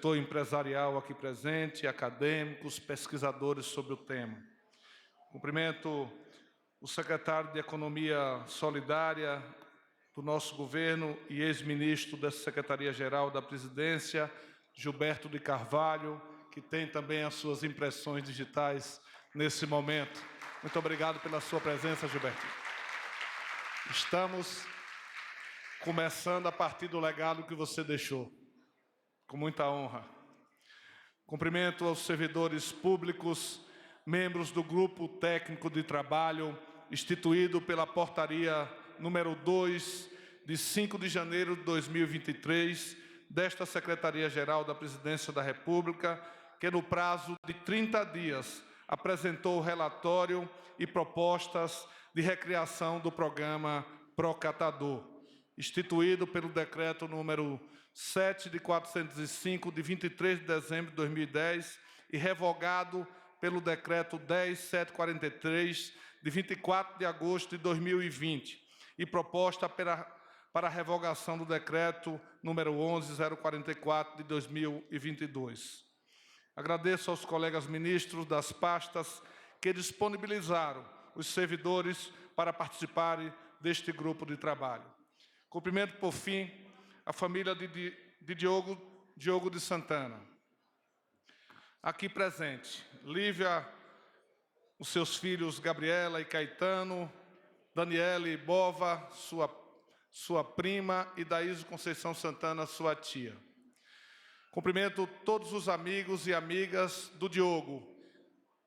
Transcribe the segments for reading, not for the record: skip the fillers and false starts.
setor empresarial aqui presente, acadêmicos, pesquisadores sobre o tema. Cumprimento o secretário de Economia Solidária do nosso governo e ex-ministro da Secretaria-Geral da Presidência, Gilberto de Carvalho, que tem também as suas impressões digitais nesse momento. Muito obrigado pela sua presença, Gilberto. Estamos começando a partir do legado que você deixou, com muita honra. Cumprimento aos servidores públicos, membros do Grupo Técnico de Trabalho, instituído pela Portaria número 2, de 5 de janeiro de 2023, desta Secretaria-Geral da Presidência da República, que no prazo de 30 dias apresentou o relatório e propostas de recriação do programa Procatador, instituído pelo Decreto número 7/405, de 23 de dezembro de 2010, e revogado pelo Decreto 10.743, de 24 de agosto de 2020, e proposta para a revogação do Decreto número 11.044, de 2022. Agradeço aos colegas ministros das pastas que disponibilizaram os servidores para participarem deste grupo de trabalho. Cumprimento, por fim, a família de Diogo de Santana, aqui presente. Lívia, os seus filhos Gabriela e Caetano, Daniele Bova, sua prima, e Daísio Conceição Santana, sua tia. Cumprimento todos os amigos e amigas do Diogo,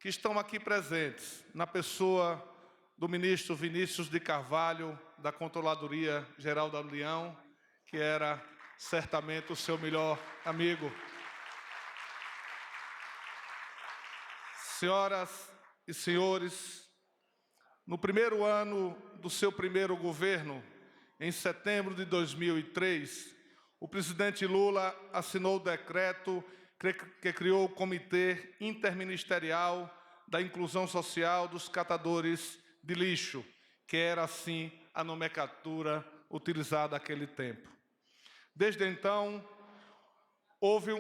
que estão aqui presentes, na pessoa do ministro Vinícius de Carvalho, da Controladoria Geral da União, que era certamente o seu melhor amigo. Senhoras e senhores, no primeiro ano do seu primeiro governo, em setembro de 2003, o presidente Lula assinou o decreto que criou o Comitê Interministerial da Inclusão Social dos Catadores de Lixo, que era, assim, a nomenclatura utilizada naquele tempo. Desde então, houve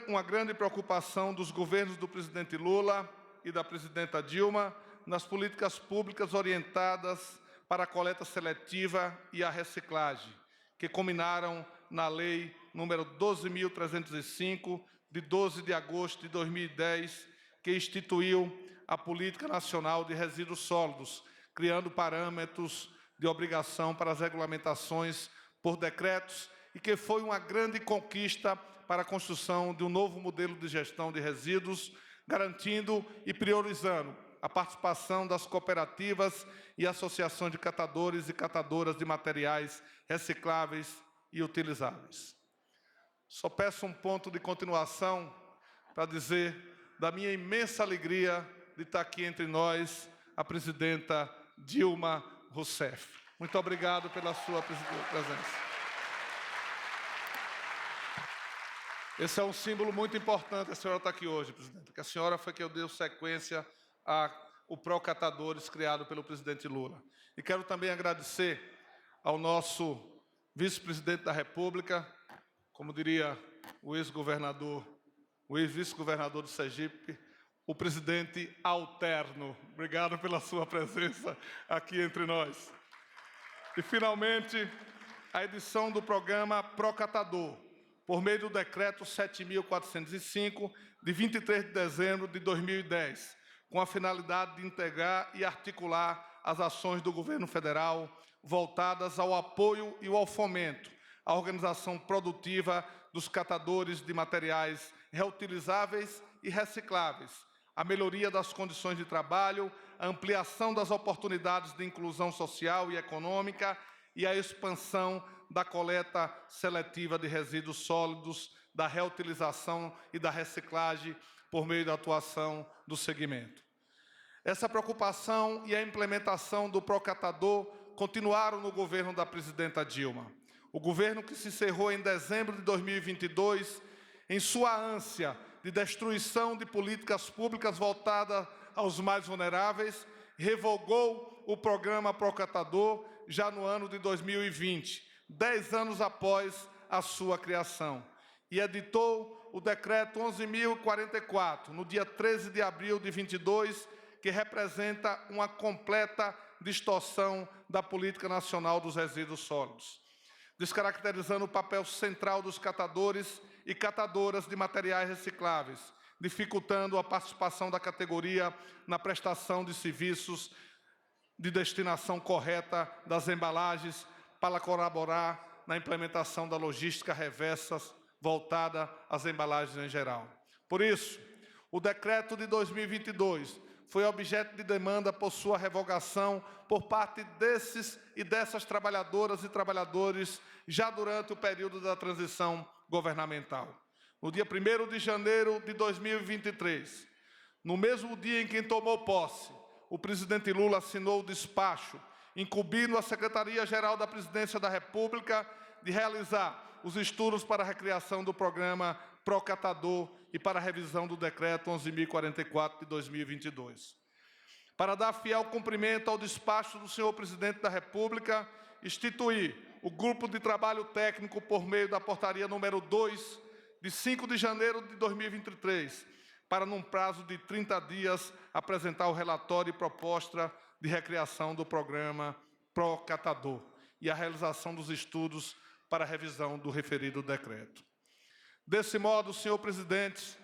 uma grande preocupação dos governos do presidente Lula e da presidenta Dilma nas políticas públicas orientadas para a coleta seletiva e a reciclagem, que culminaram na Lei número 12.305, de 12 de agosto de 2010, que instituiu a Política Nacional de Resíduos Sólidos, criando parâmetros de obrigação para as regulamentações por decretos, e que foi uma grande conquista para a construção de um novo modelo de gestão de resíduos, garantindo e priorizando a participação das cooperativas e associações de catadores e catadoras de materiais recicláveis e utilizáveis. Só peço um ponto de continuação para dizer da minha imensa alegria de estar aqui entre nós a presidenta Dilma Rousseff. Muito obrigado pela sua presença. Esse é um símbolo muito importante, a senhora está aqui hoje, presidente, porque a senhora foi que deu sequência ao Procatadores criado pelo presidente Lula. E quero também agradecer ao nosso vice-presidente da República, como diria o ex-governador, o ex-vice-governador do Sergipe, o presidente alterno. Obrigado pela sua presença aqui entre nós. E, finalmente, a edição do programa Procatador, por meio do Decreto 7.405, de 23 de dezembro de 2010, com a finalidade de integrar e articular as ações do governo federal voltadas ao apoio e ao fomento, à organização produtiva dos catadores de materiais reutilizáveis e recicláveis, a melhoria das condições de trabalho, a ampliação das oportunidades de inclusão social e econômica e a expansão da coleta seletiva de resíduos sólidos, da reutilização e da reciclagem por meio da atuação do segmento. Essa preocupação e a implementação do Procatador continuaram no governo da presidenta Dilma. O governo que se encerrou em dezembro de 2022, em sua ânsia de destruição de políticas públicas voltadas aos mais vulneráveis, revogou o programa Procatador já no ano de 2020, 10 anos após a sua criação, e editou o decreto 11.044, no dia 13 de abril de 22, que representa uma completa distorção da política nacional dos resíduos sólidos, descaracterizando o papel central dos catadores e catadoras de materiais recicláveis, dificultando a participação da categoria na prestação de serviços de destinação correta das embalagens para colaborar na implementação da logística reversa voltada às embalagens em geral. Por isso, o decreto de 2022 foi objeto de demanda por sua revogação por parte desses e dessas trabalhadoras e trabalhadores já durante o período da transição governamental. No dia 1º de janeiro de 2023, no mesmo dia em que tomou posse, o presidente Lula assinou o despacho incumbindo a Secretaria-Geral da Presidência da República de realizar os estudos para a recriação do programa Procatador e para a revisão do decreto 11.044 de 2022. Para dar fiel cumprimento ao despacho do senhor presidente da República, instituir o grupo de trabalho técnico por meio da portaria número 2, de 5 de janeiro de 2023, para, num prazo de 30 dias, apresentar o relatório e proposta de recriação do programa Procatador e a realização dos estudos para a revisão do referido decreto. Desse modo, senhor presidente,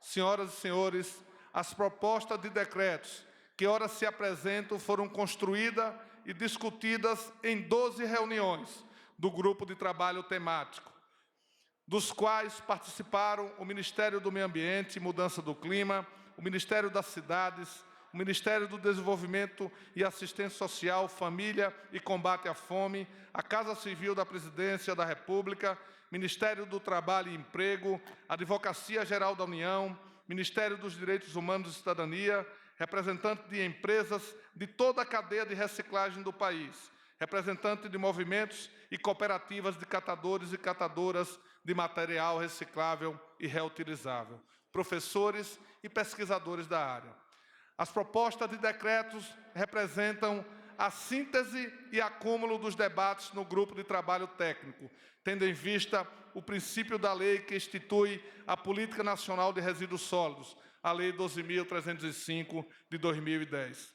senhoras e senhores, as propostas de decretos que ora se apresentam foram construídas e discutidas em 12 reuniões do grupo de trabalho temático, dos quais participaram o Ministério do Meio Ambiente e Mudança do Clima, o Ministério das Cidades, o Ministério do Desenvolvimento e Assistência Social, Família e Combate à Fome, a Casa Civil da Presidência da República, Ministério do Trabalho e Emprego, Advocacia Geral da União, Ministério dos Direitos Humanos e Cidadania, representantes de empresas de toda a cadeia de reciclagem do país, representantes de movimentos e cooperativas de catadores e catadoras de material reciclável e reutilizável, professores e pesquisadores da área. As propostas de decretos representam a síntese e acúmulo dos debates no grupo de trabalho técnico, tendo em vista o princípio da lei que institui a Política Nacional de Resíduos Sólidos, a Lei 12.305 de 2010.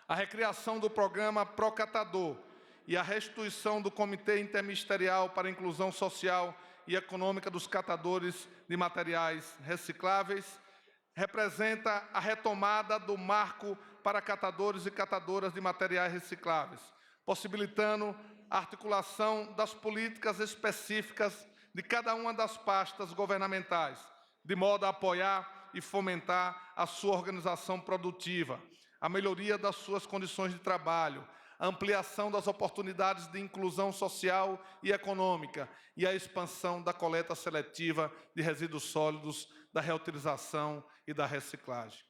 A recriação do programa Procatador e a restituição do Comitê Interministerial para a Inclusão Social e Econômica dos Catadores de Materiais Recicláveis representa a retomada do marco para catadores e catadoras de materiais recicláveis, possibilitando a articulação das políticas específicas de cada uma das pastas governamentais, de modo a apoiar e fomentar a sua organização produtiva, a melhoria das suas condições de trabalho, a ampliação das oportunidades de inclusão social e econômica e a expansão da coleta seletiva de resíduos sólidos, da reutilização e da reciclagem.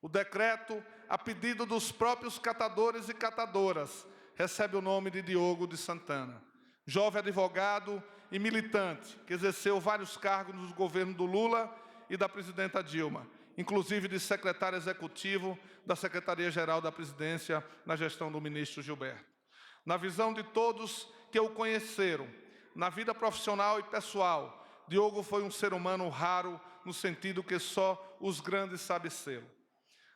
O decreto, a pedido dos próprios catadores e catadoras, recebe o nome de Diogo de Santana, jovem advogado e militante que exerceu vários cargos no governo do Lula e da presidenta Dilma, inclusive de secretário executivo da Secretaria-Geral da Presidência na gestão do ministro Gilberto. Na visão de todos que o conheceram, na vida profissional e pessoal, Diogo foi um ser humano raro no sentido que só os grandes sabem ser.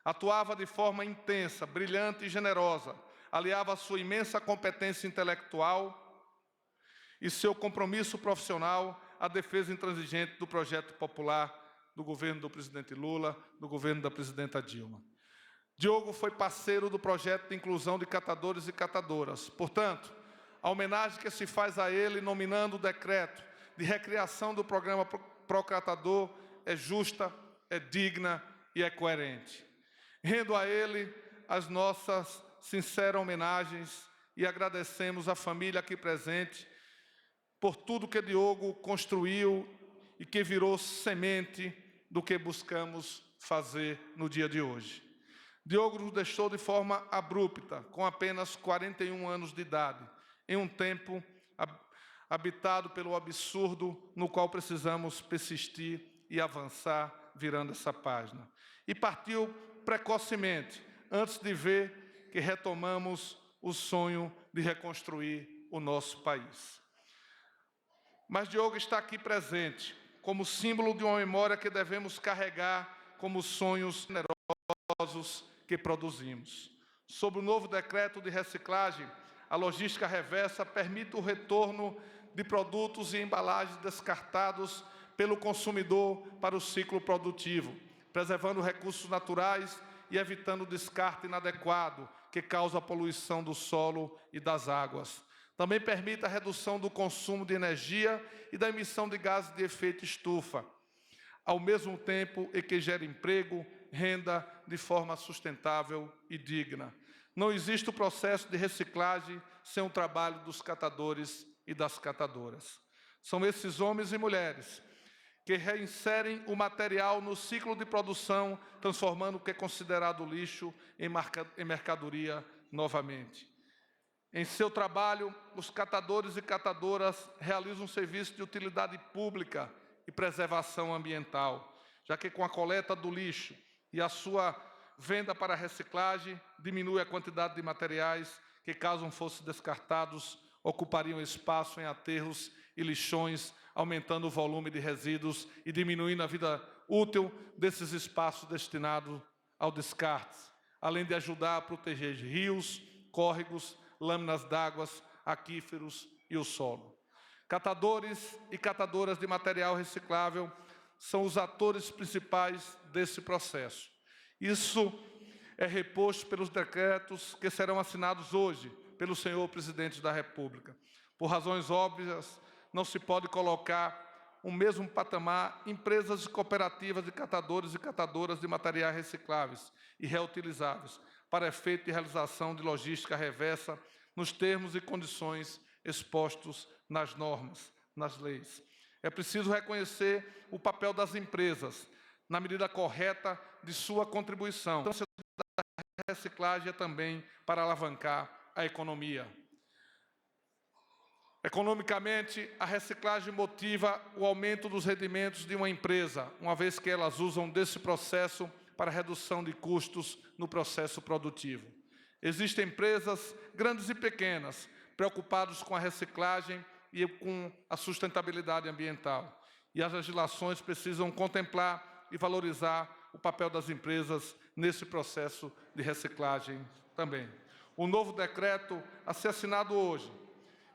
Atuava de forma intensa, brilhante e generosa, aliava sua imensa competência intelectual e seu compromisso profissional à defesa intransigente do projeto popular do governo do presidente Lula, do governo da presidenta Dilma. Diogo foi parceiro do projeto de inclusão de catadores e catadoras. Portanto, a homenagem que se faz a ele, nominando o decreto de recriação do programa Procatador, é justa, é digna e é coerente. Rendo a ele as nossas sinceras homenagens e agradecemos à família aqui presente por tudo que Diogo construiu e que virou semente do que buscamos fazer no dia de hoje. Diogo nos deixou de forma abrupta, com apenas 41 anos de idade, em um tempo habitado pelo absurdo no qual precisamos persistir e avançar, virando essa página. E partiu precocemente, antes de ver que retomamos o sonho de reconstruir o nosso país. Mas Diogo está aqui presente, como símbolo de uma memória que devemos carregar como sonhos generosos que produzimos. Sob o novo decreto de reciclagem, a logística reversa permite o retorno de produtos e embalagens descartados pelo consumidor para o ciclo produtivo, preservando recursos naturais e evitando o descarte inadequado que causa a poluição do solo e das águas. Também permite a redução do consumo de energia e da emissão de gases de efeito estufa, ao mesmo tempo em que gera emprego, renda de forma sustentável e digna. Não existe o processo de reciclagem sem o trabalho dos catadores e das catadoras. São esses homens e mulheres que reinserem o material no ciclo de produção, transformando o que é considerado lixo em mercadoria novamente. Em seu trabalho, os catadores e catadoras realizam um serviço de utilidade pública e preservação ambiental, já que com a coleta do lixo e a sua venda para reciclagem, diminui a quantidade de materiais que, caso fossem descartados, ocupariam espaço em aterros e lixões, aumentando o volume de resíduos e diminuindo a vida útil desses espaços destinados ao descarte, além de ajudar a proteger rios, córregos, lâminas d'água, aquíferos e o solo. Catadores e catadoras de material reciclável são os atores principais desse processo. Isso é reposto pelos decretos que serão assinados hoje pelo senhor Presidente da República. Por razões óbvias, não se pode colocar o mesmo patamar empresas e cooperativas de catadores e catadoras de materiais recicláveis e reutilizáveis para efeito de realização de logística reversa nos termos e condições expostos nas normas, nas leis. É preciso reconhecer o papel das empresas na medida correta de sua contribuição. A reciclagem é também para alavancar a economia. Economicamente, a reciclagem motiva o aumento dos rendimentos de uma empresa, uma vez que elas usam desse processo para redução de custos no processo produtivo. Existem empresas grandes e pequenas preocupadas com a reciclagem e com a sustentabilidade ambiental. E as legislações precisam contemplar e valorizar o papel das empresas nesse processo de reciclagem também. O novo decreto a ser assinado hoje,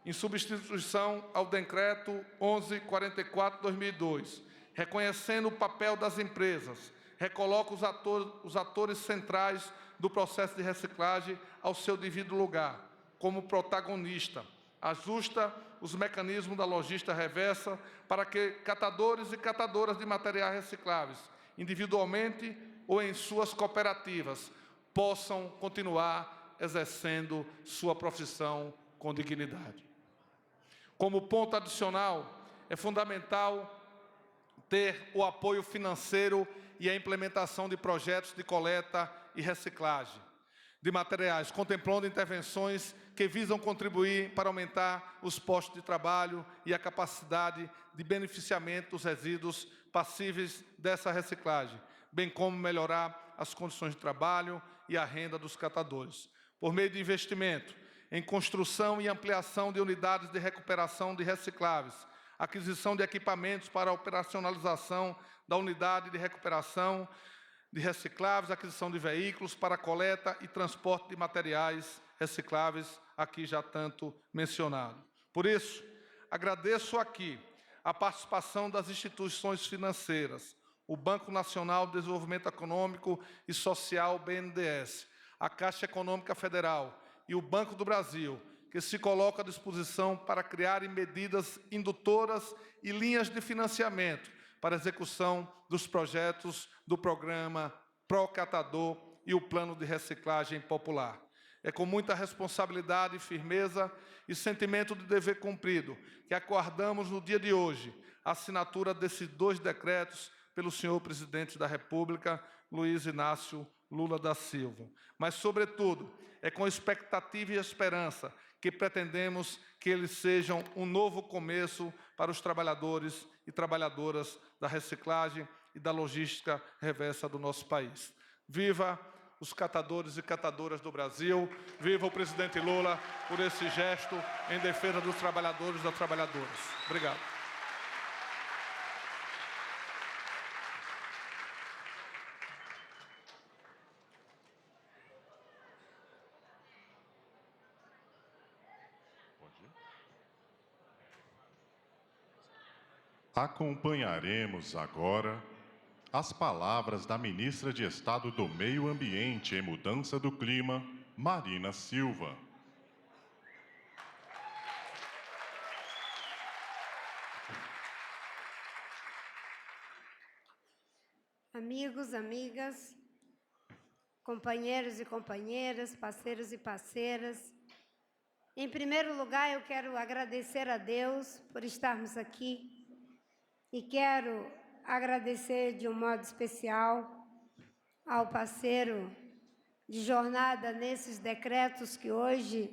em substituição ao decreto 1144/2002, reconhecendo o papel das empresas, recoloca os atores centrais do processo de reciclagem ao seu devido lugar, como protagonista, ajusta os mecanismos da logística reversa para que catadores e catadoras de materiais recicláveis, individualmente ou em suas cooperativas, possam continuar exercendo sua profissão com dignidade. Como ponto adicional, é fundamental ter o apoio financeiro e a implementação de projetos de coleta e reciclagem de materiais, contemplando intervenções que visam contribuir para aumentar os postos de trabalho e a capacidade de beneficiamento dos resíduos passíveis dessa reciclagem, bem como melhorar as condições de trabalho e a renda dos catadores, por meio de investimento em construção e ampliação de unidades de recuperação de recicláveis, aquisição de equipamentos para a operacionalização da unidade de recuperação de recicláveis, aquisição de veículos para coleta e transporte de materiais recicláveis, aqui já tanto mencionado. Por isso, agradeço aqui a participação das instituições financeiras, o Banco Nacional de Desenvolvimento Econômico e Social, BNDES, a Caixa Econômica Federal e o Banco do Brasil, que se coloca à disposição para criarem medidas indutoras e linhas de financiamento para a execução dos projetos do programa Procatador e o Plano de Reciclagem Popular. É com muita responsabilidade, firmeza e sentimento de dever cumprido que aguardamos no dia de hoje a assinatura desses 2 decretos pelo senhor Presidente da República, Luiz Inácio Lula da Silva. Mas, sobretudo, é com expectativa e esperança que pretendemos que eles sejam um novo começo para os trabalhadores e trabalhadoras da reciclagem e da logística reversa do nosso país. Viva os catadores e catadoras do Brasil, viva o presidente Lula por esse gesto em defesa dos trabalhadores e das trabalhadoras. Obrigado. Acompanharemos agora as palavras da ministra de Estado do Meio Ambiente e Mudança do Clima, Marina Silva. Amigos, amigas, companheiros e companheiras, parceiros e parceiras, em primeiro lugar eu quero agradecer a Deus por estarmos aqui e quero agradecer de um modo especial ao parceiro de jornada nesses decretos que hoje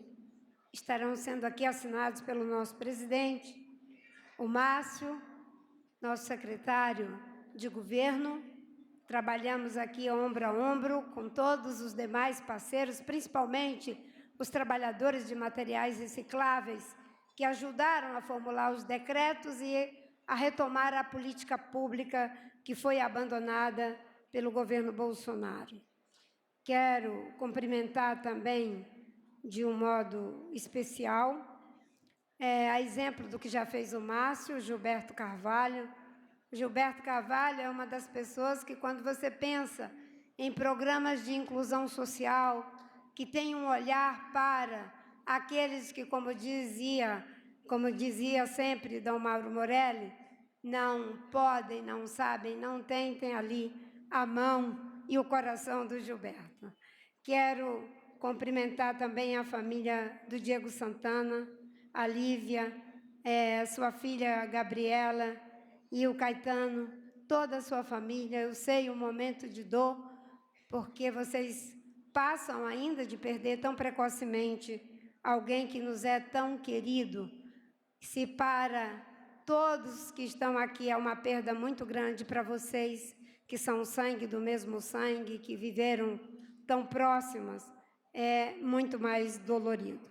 estarão sendo aqui assinados pelo nosso presidente, o Márcio, nosso secretário de governo. Trabalhamos aqui ombro a ombro com todos os demais parceiros, principalmente os trabalhadores de materiais recicláveis, que ajudaram a formular os decretos e a retomar a política pública que foi abandonada pelo governo Bolsonaro. Quero cumprimentar também, de um modo especial, a exemplo do que já fez o Márcio, Gilberto Carvalho. Gilberto Carvalho é uma das pessoas que, quando você pensa em programas de inclusão social, que tem um olhar para aqueles que, como dizia sempre Dom Mauro Morelli, não podem, não sabem, não tentem ali a mão e o coração do Gilberto. Quero cumprimentar também a família do Diego Santana, a Lívia, sua filha Gabriela e o Caetano, toda a sua família. Eu sei o momento de dor, porque vocês passam ainda de perder tão precocemente alguém que nos é tão querido. Se para todos que estão aqui é uma perda muito grande, para vocês que são sangue do mesmo sangue, que viveram tão próximas, é muito mais dolorido.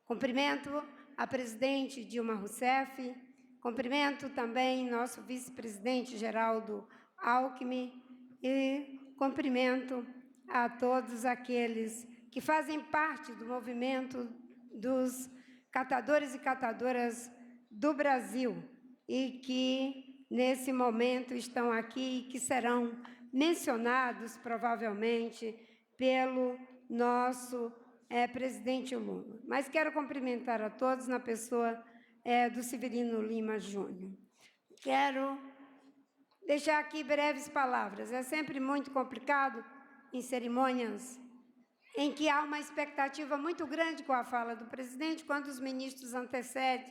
Cumprimento a presidente Dilma Rousseff, cumprimento também nosso vice-presidente Geraldo Alckmin e cumprimento a todos aqueles que fazem parte do movimento dos catadores e catadoras do Brasil e que, nesse momento, estão aqui e que serão mencionados, provavelmente, pelo nosso presidente Lula. Mas quero cumprimentar a todos na pessoa do Severino Lima Júnior. Quero deixar aqui breves palavras. É sempre muito complicado em cerimônias em que há uma expectativa muito grande com a fala do presidente, quando os ministros antecedem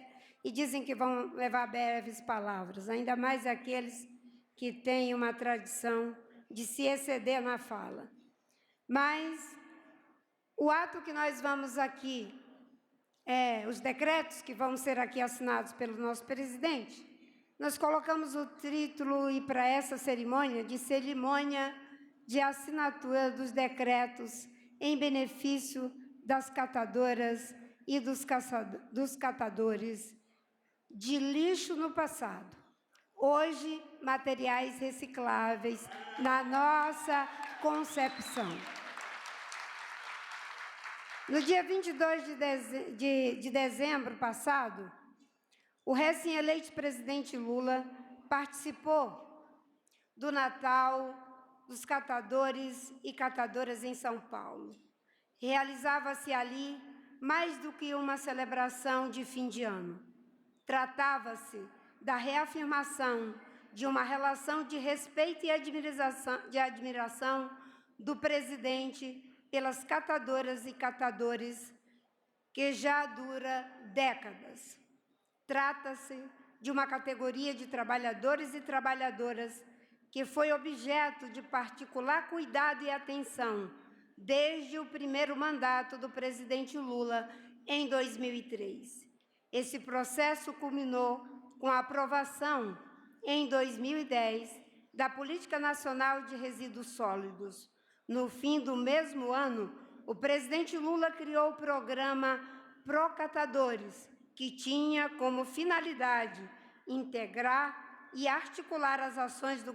e dizem que vão levar breves palavras, ainda mais aqueles que têm uma tradição de se exceder na fala. Mas o ato que nós vamos aqui, os decretos que vão ser aqui assinados pelo nosso presidente, nós colocamos o título, e para essa cerimônia, de cerimônia de assinatura dos decretos em benefício das catadoras e dos catadores de lixo no passado. Hoje, materiais recicláveis na nossa concepção. No dia 22 de dezembro passado, o recém-eleito presidente Lula participou do Natal dos catadores e catadoras em São Paulo. Realizava-se ali mais do que uma celebração de fim de ano. Tratava-se da reafirmação de uma relação de respeito e admiração do presidente pelas catadoras e catadores que já dura décadas. Trata-se de uma categoria de trabalhadores e trabalhadoras que foi objeto de particular cuidado e atenção desde o primeiro mandato do presidente Lula, em 2003. Esse processo culminou com a aprovação, em 2010, da Política Nacional de Resíduos Sólidos. No fim do mesmo ano, o presidente Lula criou o programa Procatadores, que tinha como finalidade integrar e articular as ações do governo